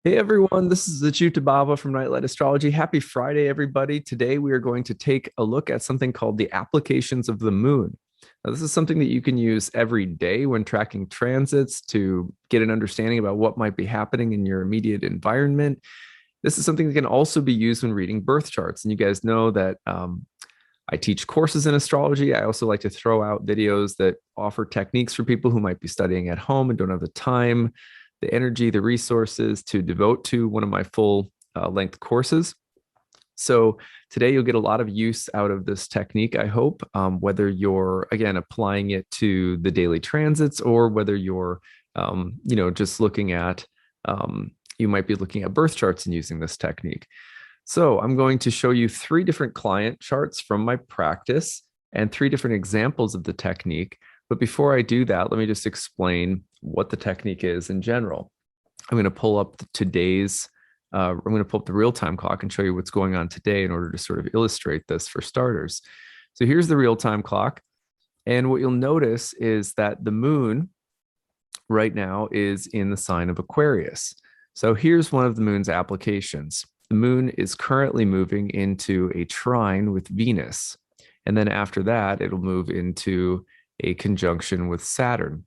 Hey everyone, this is acyuta-bhava from Nightlight Astrology. Happy Friday, everybody. Today we are going to take a look at something called the applications of the moon. Now, this is something that you can use every day when tracking transits to get an understanding about what might be happening in your immediate environment. This is something that can also be used when reading birth charts. And you guys know that I teach courses in astrology. I also like to throw out videos that offer techniques for people who might be studying at home and don't have the time, the energy, the resources to devote to one of my full length courses. So today you'll get a lot of use out of this technique, I hope, whether you're, again, applying it to the daily transits or whether you're, just looking at, you might be looking at birth charts and using this technique. So I'm going to show you three different client charts from my practice and three different examples of the technique. But before I do that, let me just explain what the technique is in general. I'm going to pull up I'm going to pull up the real-time clock and show you what's going on today in order to sort of illustrate this for starters. So here's the real-time clock. And what you'll notice is that the moon right now is in the sign of Aquarius. So here's one of the moon's applications. The moon is currently moving into a trine with Venus. And then after that, it'll move into a conjunction with Saturn.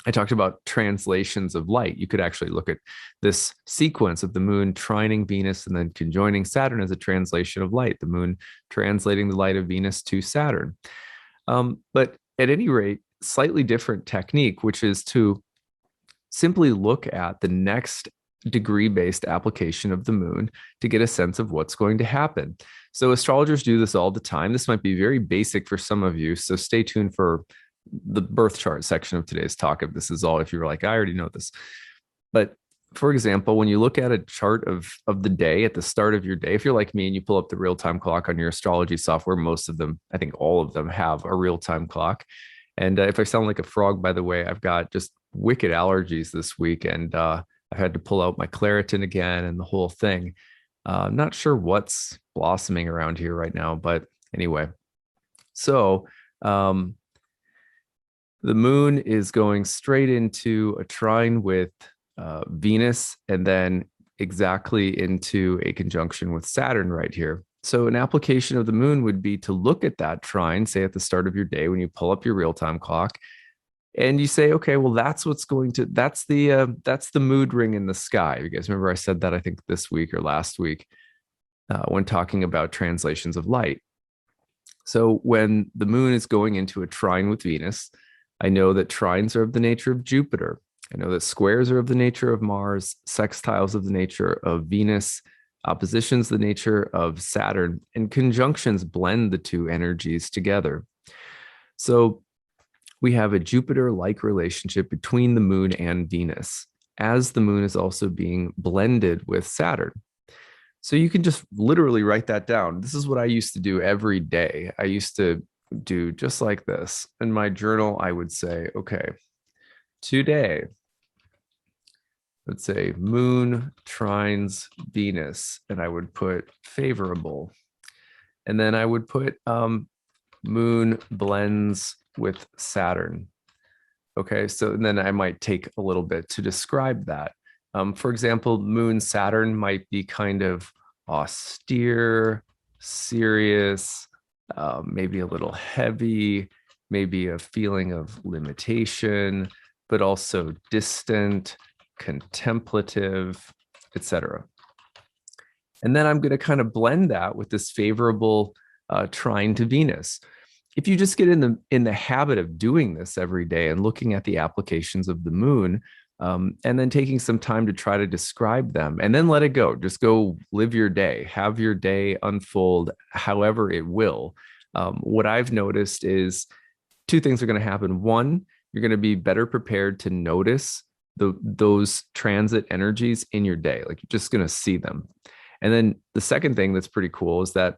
I talked about translations of light. You could actually look at this sequence of the moon trining Venus and then conjoining Saturn as a translation of light, the moon translating the light of Venus to Saturn. But at any rate, slightly different technique, which is to simply look at the next degree-based application of the moon to get a sense of what's going to happen. So astrologers do this all the time. This might be very basic for some of you, so stay tuned for the birth chart section of today's talk if this is all, if you're like, I already know this. But for example, when you look at a chart of the day at the start of your day, if you're like me and you pull up the real-time clock on your astrology software, most of them, I think all of them have a real-time clock. And if I sound like a frog, by the way, I've got just wicked allergies this week, and I've had to pull out my Claritin again and the whole thing. I'm not sure what's blossoming around here right now, but anyway. So the moon is going straight into a trine with Venus and then exactly into a conjunction with Saturn right here. So an application of the moon would be to look at that trine, say at the start of your day when you pull up your real-time clock, and you say, okay, well, that's the mood ring in the sky. You guys remember I said that, I think this week or last week, when talking about translations of light. So when the moon is going into a trine with Venus, I know that trines are of the nature of Jupiter. I know that squares are of the nature of Mars, sextiles of the nature of Venus, oppositions the nature of Saturn, and conjunctions blend the two energies together. So we have a Jupiter-like relationship between the moon and Venus, as the moon is also being blended with Saturn. So you can just literally write that down. This is what I used to do every day. I used to do just like this. In my journal, I would say, okay, today, let's say moon trines Venus, and I would put favorable. And then I would put moon blends with Saturn. Okay, so then I might take a little bit to describe that. For example, moon Saturn might be kind of austere, serious, maybe a little heavy, maybe a feeling of limitation, but also distant, contemplative, etc. And then I'm going to kind of blend that with this favorable trine to Venus. If you just get in the habit of doing this every day and looking at the applications of the moon, and then taking some time to try to describe them and then let it go, just go live your day, have your day unfold however it will. What I've noticed is two things are going to happen. One, you're going to be better prepared to notice those transit energies in your day. Like you're just going to see them. And then the second thing that's pretty cool is that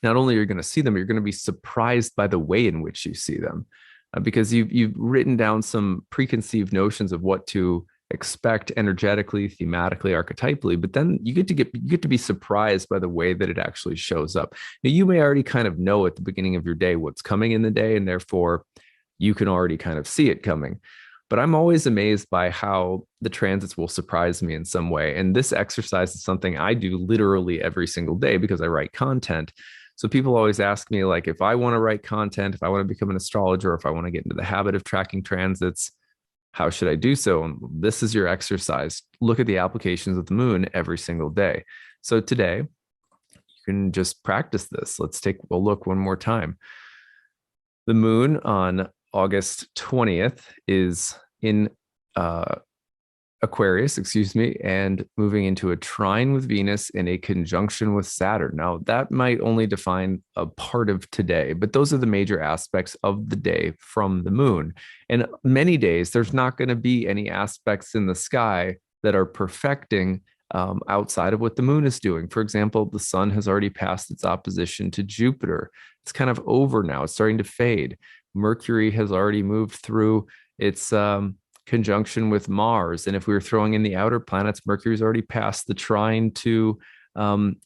not only are you going to see them, you're going to be surprised by the way in which you see them, because you've written down some preconceived notions of what to expect energetically, thematically, archetypally, but then you get to be surprised by the way that it actually shows up. Now, you may already kind of know at the beginning of your day what's coming in the day, and therefore you can already kind of see it coming. But I'm always amazed by how the transits will surprise me in some way. And this exercise is something I do literally every single day because I write content. So people always ask me, like, if I want to write content, if I want to become an astrologer, if I want to get into the habit of tracking transits, how should I do so? And this is your exercise. Look at the applications of the moon every single day. So today, you can just practice this. Let's take a look one more time. The moon on August 20th is in uh, Aquarius, excuse me, and moving into a trine with Venus in a conjunction with Saturn. Now, that might only define a part of today, but those are the major aspects of the day from the moon. And many days, there's not going to be any aspects in the sky that are perfecting outside of what the moon is doing. For example, the sun has already passed its opposition to Jupiter. It's kind of over now, it's starting to fade. Mercury has already moved through its conjunction with Mars. And if we were throwing in the outer planets, Mercury's already passed the trine to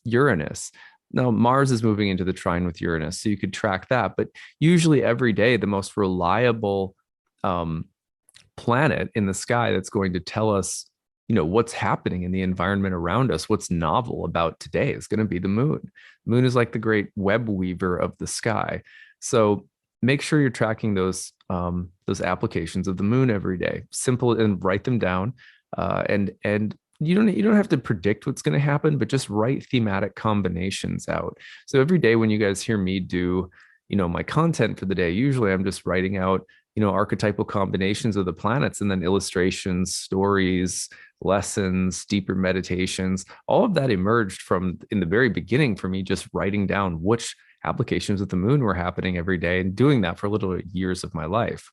Uranus. Now, Mars is moving into the trine with Uranus, so you could track that. But usually every day, the most reliable planet in the sky that's going to tell us, what's happening in the environment around us, what's novel about today is going to be the moon. The moon is like the great web weaver of the sky. So make sure you're tracking those applications of the moon every day. Simple, and write them down. And you don't have to predict what's going to happen, but just write thematic combinations out. So every day when you guys hear me do, my content for the day, usually I'm just writing out, archetypal combinations of the planets, and then illustrations, stories, lessons, deeper meditations. All of that emerged from in the very beginning for me, just writing down which applications of the moon were happening every day, and doing that for literally years of my life.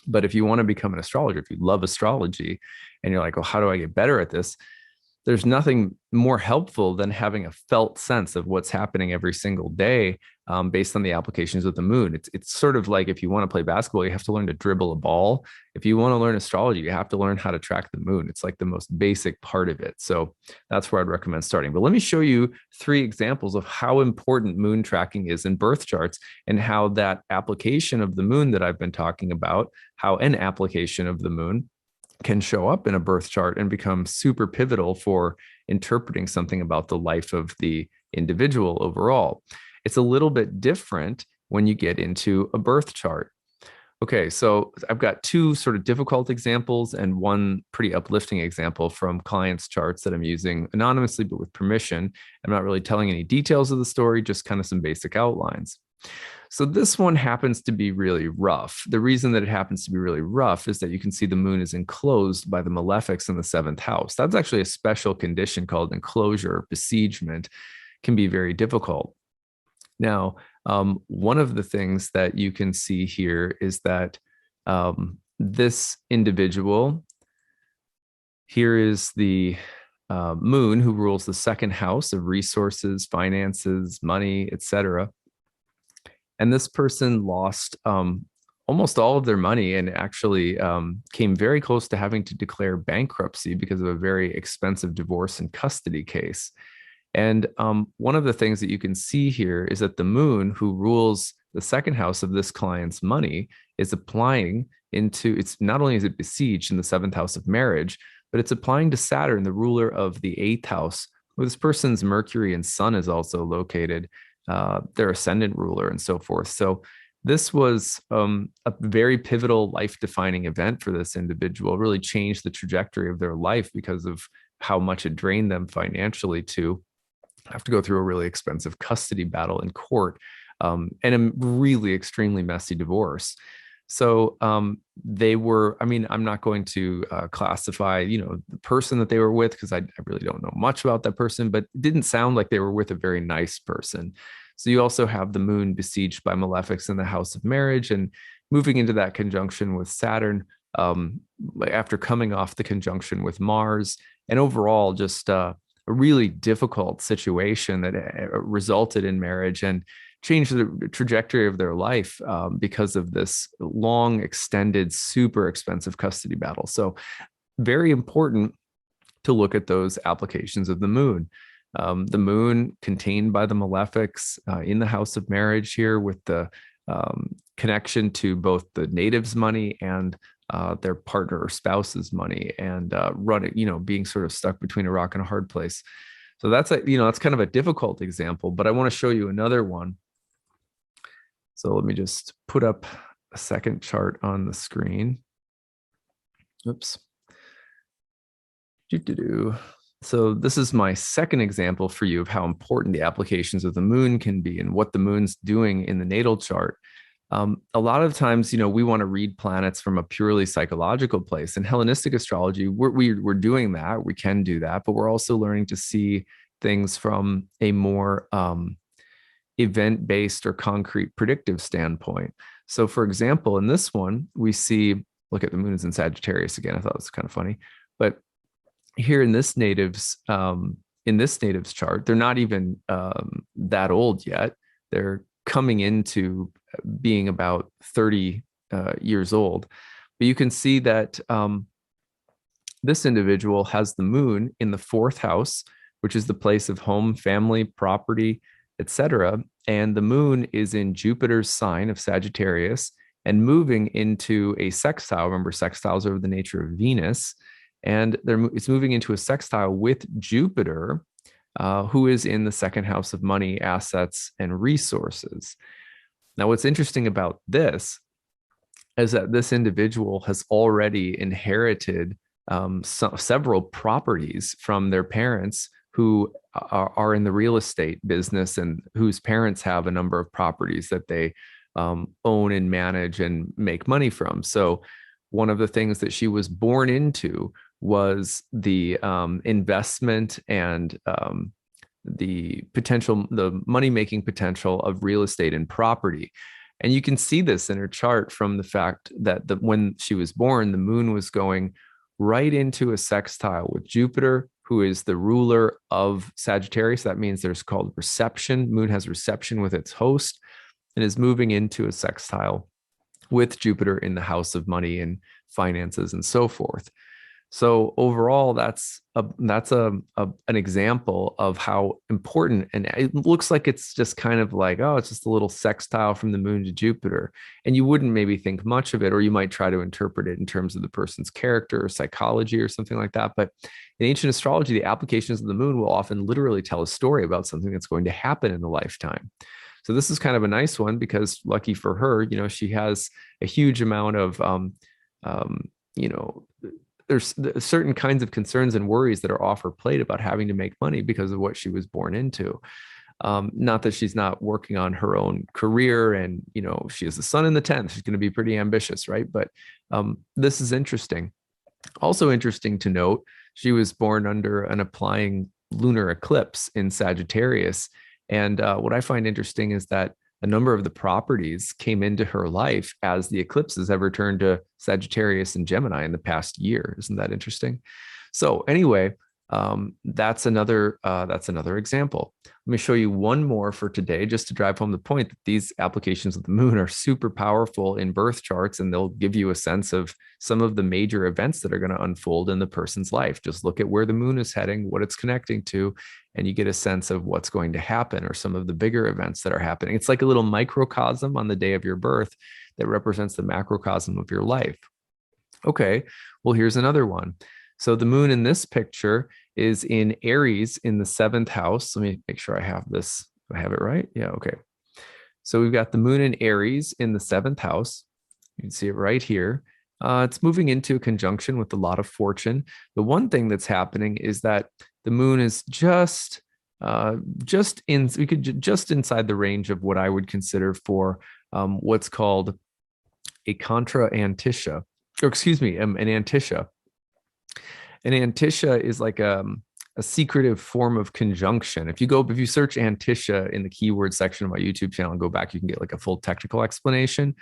But if you want to become an astrologer, if you love astrology and you're like, well, how do I get better at this? There's nothing more helpful than having a felt sense of what's happening every single day based on the applications of the moon. It's sort of like if you want to play basketball, you have to learn to dribble a ball. If you want to learn astrology, you have to learn how to track the moon. It's like the most basic part of it. So that's where I'd recommend starting. But let me show you 3 examples of how important moon tracking is in birth charts, and how that application of the moon that I've been talking about, how an application of the moon can show up in a birth chart and become super pivotal for interpreting something about the life of the individual overall. It's a little bit different when you get into a birth chart. Okay, so I've got 2 sort of difficult examples and 1 pretty uplifting example from clients' charts that I'm using anonymously, but with permission. I'm not really telling any details of the story, just kind of some basic outlines. So this one happens to be really rough. The reason that it happens to be really rough is that you can see the moon is enclosed by the malefics in the 7th house. That's actually a special condition called enclosure. Besiegement can be very difficult. Now, one of the things that you can see here is that this individual, here is the moon who rules the 2nd house of resources, finances, money, etc. And this person lost almost all of their money, and actually came very close to having to declare bankruptcy because of a very expensive divorce and custody case. And one of the things that you can see here is that the moon, who rules the 2nd house of this client's money, is applying into, it's not only is it besieged in the 7th house of marriage, but it's applying to Saturn, the ruler of the 8th house, where this person's Mercury and Sun is also located, their ascendant ruler, and so forth. So this was a very pivotal, life-defining event for this individual. Really changed the trajectory of their life because of how much it drained them financially to have to go through a really expensive custody battle in court, and a really extremely messy divorce. So they were, I mean, I'm not going to classify, the person that they were with, because I really don't know much about that person, but it didn't sound like they were with a very nice person. So you also have the moon besieged by malefics in the house of marriage, and moving into that conjunction with Saturn, after coming off the conjunction with Mars, and overall just a really difficult situation that resulted in marriage and changed the trajectory of their life because of this long, extended, super expensive custody battle. So very important to look at those applications of the moon. The moon contained by the malefics in the house of marriage here, with the connection to both the natives' money and their partner or spouse's money and running, being sort of stuck between a rock and a hard place. So that's kind of a difficult example, but I want to show you another one. So let me just put up a second chart on the screen. Oops. So this is my second example for you of how important the applications of the moon can be and what the moon's doing in the natal chart. A lot of times, we want to read planets from a purely psychological place. In Hellenistic astrology, we're doing that. We can do that, but we're also learning to see things from a more event-based or concrete predictive standpoint. So, for example, in this one, we see, look at the moon is in Sagittarius again. I thought it was kind of funny, but here in this native's chart, they're not even that old yet. They're coming into being about 30 years old. But you can see that this individual has the moon in the fourth house, which is the place of home, family, property, etc. And the moon is in Jupiter's sign of Sagittarius and moving into a sextile. Remember, sextiles are the nature of Venus. And it's moving into a sextile with Jupiter, who is in the second house of money, assets, and resources. Now, what's interesting about this is that this individual has already inherited several properties from their parents who are in the real estate business and whose parents have a number of properties that they own and manage and make money from. So one of the things that she was born into was the investment and the money-making potential of real estate and property. And you can see this in her chart from the fact that when she was born, the moon was going right into a sextile with Jupiter, who is the ruler of Sagittarius. That means there's called reception. Moon has reception with its host and is moving into a sextile with Jupiter in the house of money and finances and so forth. So overall, that's an example of how important, and it looks like it's just kind of like, oh, it's just a little sextile from the moon to Jupiter. And you wouldn't maybe think much of it, or you might try to interpret it in terms of the person's character or psychology or something like that. But in ancient astrology, the applications of the moon will often literally tell a story about something that's going to happen in a lifetime. So this is kind of a nice one because lucky for her, she has a huge amount of, there's certain kinds of concerns and worries that are off her plate about having to make money because of what she was born into. Not that she's not working on her own career and, she has the sun in the 10th. She's going to be pretty ambitious, right? But this is interesting. Also interesting to note, she was born under an applying lunar eclipse in Sagittarius. And what I find interesting is that a number of the properties came into her life as the eclipses have returned to Sagittarius and Gemini in the past year. Isn't that interesting? So anyway, that's another example. Let me show you one more for today, just to drive home the point that these applications of the moon are super powerful in birth charts, and they'll give you a sense of some of the major events that are going to unfold in the person's life. Just look at where the moon is heading, what it's connecting to, and you get a sense of what's going to happen or some of the bigger events that are happening. It's like a little microcosm on the day of your birth that represents the macrocosm of your life. Okay, well, here's another one. So the moon in this picture is in Aries in the 7th house. Let me make sure I have this. Do I have it right? Yeah, okay. So we've got the moon in Aries in the 7th house. You can see it right here. It's moving into a conjunction with a lot of fortune. The one thing that's happening is that the moon is just inside the range of what I would consider for what's called a contra antitia, or excuse me, an antitia. An antitia is like a secretive form of conjunction. If you search antitia in the keyword section of my YouTube channel and go back, you can get like a full technical explanation.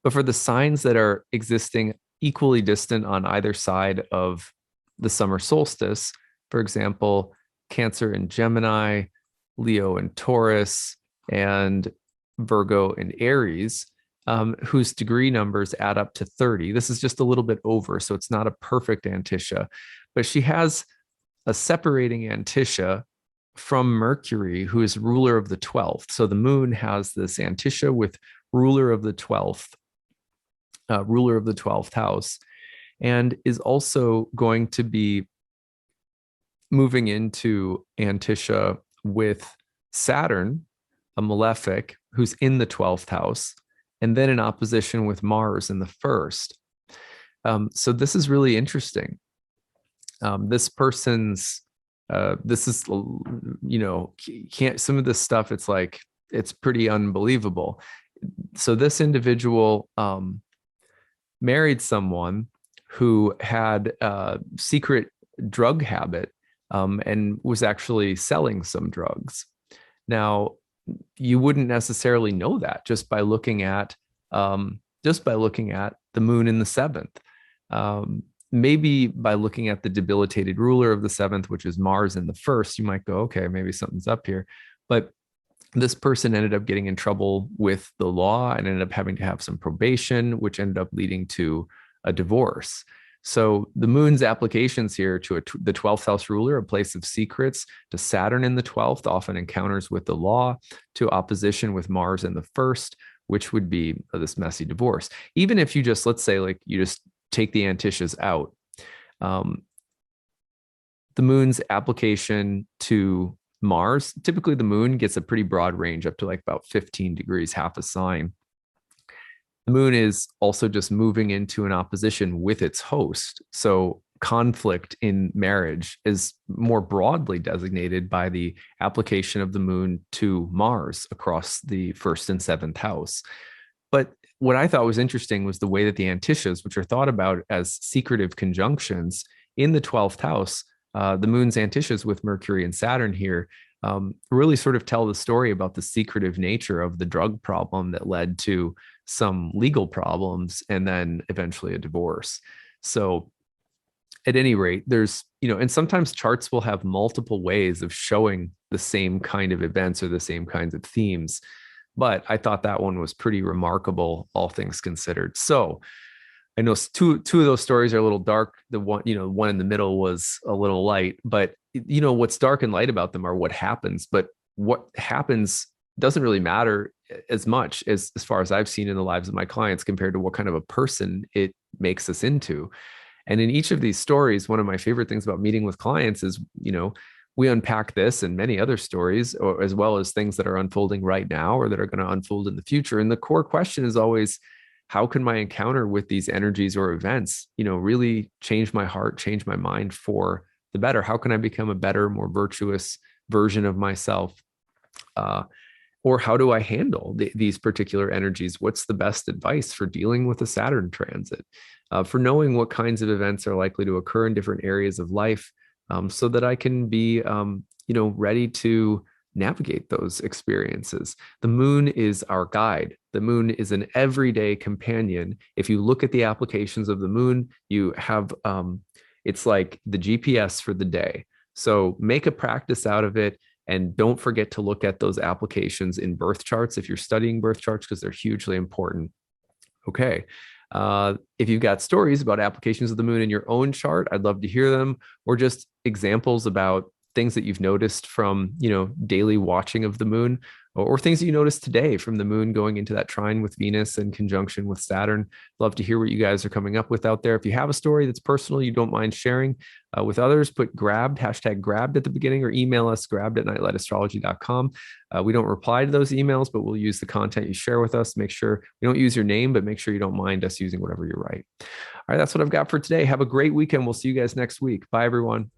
But for the signs that are existing equally distant on either side of the summer solstice, for example, Cancer and Gemini, Leo and Taurus, and Virgo and Aries, whose degree numbers add up to 30. This is just a little bit over, so it's not a perfect antitia, but she has a separating antitia from Mercury, who is ruler of the 12th. So the moon has this antitia with ruler of the 12th ruler of the 12th house, and is also going to be moving into Antisha with Saturn, a malefic, who's in the 12th house, and then in opposition with Mars in the first. So this is really interesting. This person's, this is, can't, some of this stuff, it's like, it's pretty unbelievable. So this individual married someone who had a secret drug habit, and was actually selling some drugs. Now, you wouldn't necessarily know that just by looking at the moon in the seventh. Maybe by looking at the debilitated ruler of the seventh, which is Mars in the first, you might go, okay, maybe something's up here. But this person ended up getting in trouble with the law and ended up having to have some probation, which ended up leading to a divorce. So the moon's applications here to the 12th house ruler, a place of secrets, to Saturn in the 12th, often encounters with the law, to opposition with Mars in the first, which would be this messy divorce. Even if you just, let's say, like you just take the Antishas out, the moon's application to Mars, typically the moon gets a pretty broad range up to like about 15 degrees, half a sign. The moon is also just moving into an opposition with its host. So conflict in marriage is more broadly designated by the application of the moon to Mars across the first and seventh house. But what I thought was interesting was the way that the Antishas, which are thought about as secretive conjunctions in the 12th house, the moon's Antishas with Mercury and Saturn here, really sort of tell the story about the secretive nature of the drug problem that led to some legal problems and then eventually a divorce. So at any rate, there's, and sometimes charts will have multiple ways of showing the same kind of events or the same kinds of themes. But I thought that one was pretty remarkable, all things considered. So I know two of those stories are a little dark. The one, one in the middle was a little light, but what's dark and light about them are what happens. But what happens doesn't really matter as much as far as I've seen in the lives of my clients compared to what kind of a person it makes us into. And in each of these stories, one of my favorite things about meeting with clients is, we unpack this and many other stories, or as well as things that are unfolding right now or that are going to unfold in the future. And the core question is always, how can my encounter with these energies or events, really change my heart, change my mind for the better? How can I become a better, more virtuous version of myself? Or how do I handle these particular energies? What's the best advice for dealing with a Saturn transit? For knowing what kinds of events are likely to occur in different areas of life, so that I can be, ready to navigate those experiences. The moon is our guide. The moon is an everyday companion. If you look at the applications of the moon, you have, it's like the GPS for the day. So make a practice out of it. And don't forget to look at those applications in birth charts if you're studying birth charts, because they're hugely important. Okay. If you've got stories about applications of the moon in your own chart, I'd love to hear them, or just examples about things that you've noticed from, daily watching of the moon, or things that you noticed today from the moon going into that trine with Venus in conjunction with Saturn. Love to hear what you guys are coming up with out there. If you have a story that's personal, you don't mind sharing with others, put grabbed, #grabbed at the beginning, or email us grabbed@nightlightastrology.com. We don't reply to those emails, but we'll use the content you share with us. Make sure we don't use your name, but make sure you don't mind us using whatever you write. All right, that's what I've got for today. Have a great weekend. We'll see you guys next week. Bye, everyone.